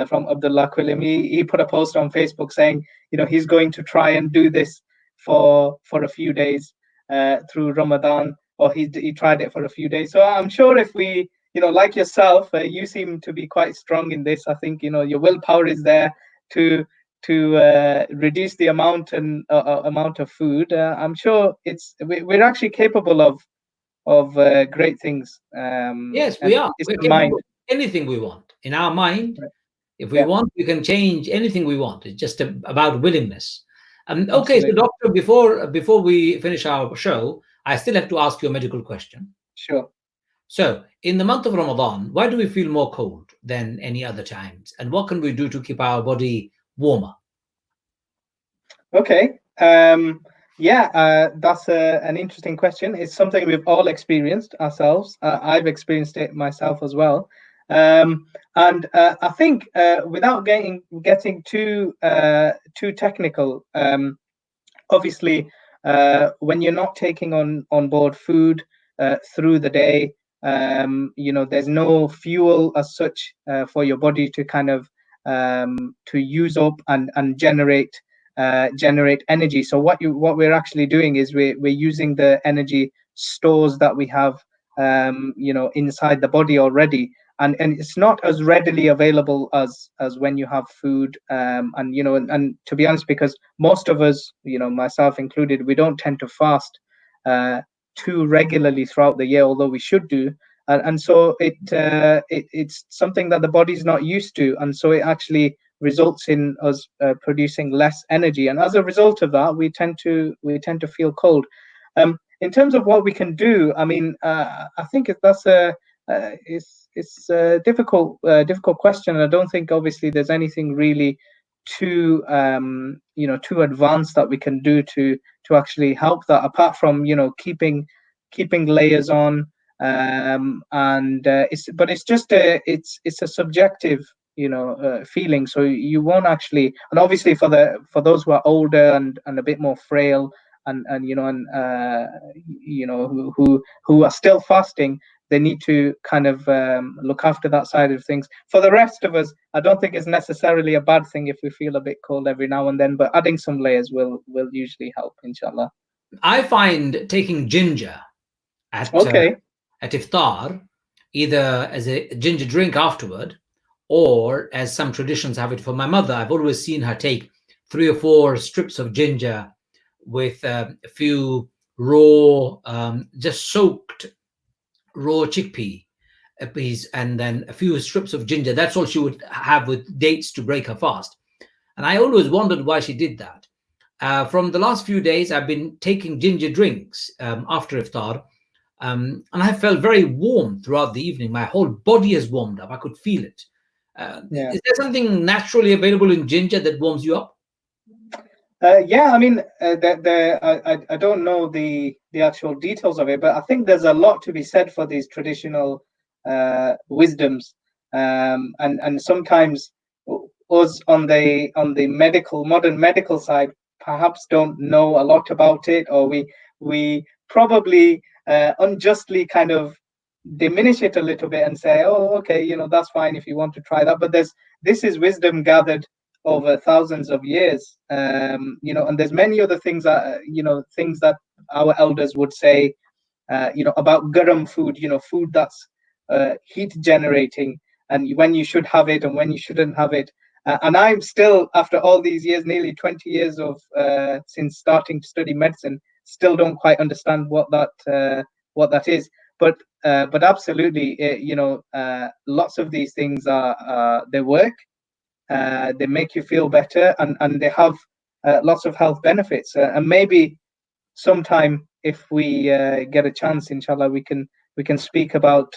from Abdullah Quilim. He put a post on Facebook saying, he's going to try and do this for a few days through Ramadan, or he tried it for a few days. So I'm sure if we, like yourself, you seem to be quite strong in this. I think your willpower is there to reduce the amount of food. I'm sure we're actually capable of great things. Yes, we are. It's We're the mind. Anything we want in our mind. Right. If we want, we can change anything we want. It's just about willingness. Okay, Absolutely. so doctor, before we finish our show, I still have to ask you a medical question. Sure. So, in the month of Ramadan, why do we feel more cold than any other times? And what can we do to keep our body warmer? Okay. That's an interesting question. It's something we've all experienced ourselves. I've experienced it myself as well. And I think without getting too technical, obviously, when you're not taking on board food through the day, there's no fuel as such for your body to kind of to use up and generate energy. So what we're actually doing is we're using the energy stores that we have inside the body already, and it's not as readily available as when you have food, and to be honest, because most of us, myself included, we don't tend to fast too regularly throughout the year, although we should do. And so it's something that the body's not used to, and so it actually results in us producing less energy, and as a result of that, we tend to feel cold. In terms of what we can do, I mean, I think that's it's a difficult question. I don't think obviously there's anything really too too advanced that we can do to actually help that, apart from keeping layers on. It's just it's a subjective feeling, so you won't actually, and obviously for those who are older and a bit more frail and who are still fasting, they need to kind of look after that side of things. For the rest of us, I don't think it's necessarily a bad thing if we feel a bit cold every now and then, but adding some layers will usually help, inshallah. I find taking ginger at iftar, either as a ginger drink afterward, or as some traditions have it. For my mother, I've always seen her take 3 or 4 strips of ginger with a few raw, just soaked raw chickpeas, and then a few strips of ginger. That's all she would have with dates to break her fast. And I always wondered why she did that. From the last few days, I've been taking ginger drinks after iftar, and I felt very warm throughout the evening. My whole body has warmed up. I could feel it. Is there something naturally available in ginger that warms you up? Yeah, I mean, I don't know the actual details of it, but I think there's a lot to be said for these traditional wisdoms, and sometimes us on the modern medical side perhaps don't know a lot about it, or we probably unjustly kind of diminish it a little bit and say, oh, okay, that's fine if you want to try that, but this is wisdom gathered over thousands of years, and there's many other things that our elders would say, about garam food, food that's heat generating, and when you should have it and when you shouldn't have it. And I'm still, after all these years, nearly 20 years of since starting to study medicine, still don't quite understand what that is. But absolutely, lots of these things they work. They make you feel better, and they have lots of health benefits. And maybe sometime, if we get a chance, inshallah, we can speak about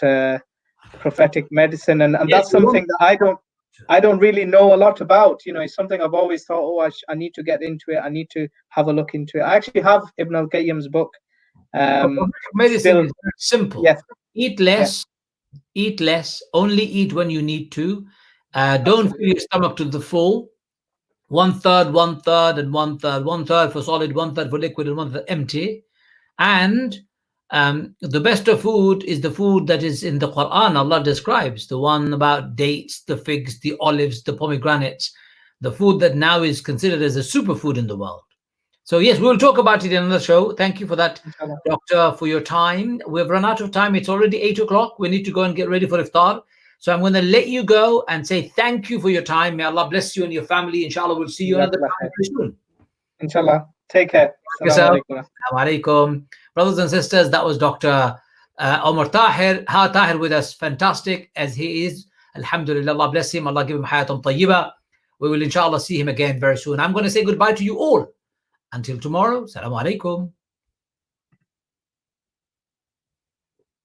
prophetic medicine, and Yes, that's something that I don't really know a lot about. It's something I've always thought, oh, I need to get into it. I need to have a look into it. I actually have Ibn al-Qayyim's book. Medicine still, is very simple. yes. Eat less, eat less, only eat when you need to. Don't fill your stomach to the full. 1/3, 1/3, and 1/3. 1/3 for solid, 1/3 for liquid, and 1/3 empty. And the best of food is the food that is in the Quran. Allah describes the one about dates, the figs, the olives, the pomegranates, the food that now is considered as a superfood in the world. So yes, we'll talk about it in another show. Thank you for that, Doctor, for your time. We've run out of time. It's already 8 o'clock. We need to go and get ready for iftar. So I'm going to let you go and say thank you for your time. May Allah bless you and your family. Inshallah, we'll see you another time very soon. Inshallah. Take care. Assalamu alaikum. Brothers and sisters, that was Dr. Umar Tahir with us. Fantastic as he is. Alhamdulillah, Allah bless him. Allah give him hayatan tayyiba. We will inshallah see him again very soon. I'm going to say goodbye to you all. Until tomorrow, Assalamu alaikum.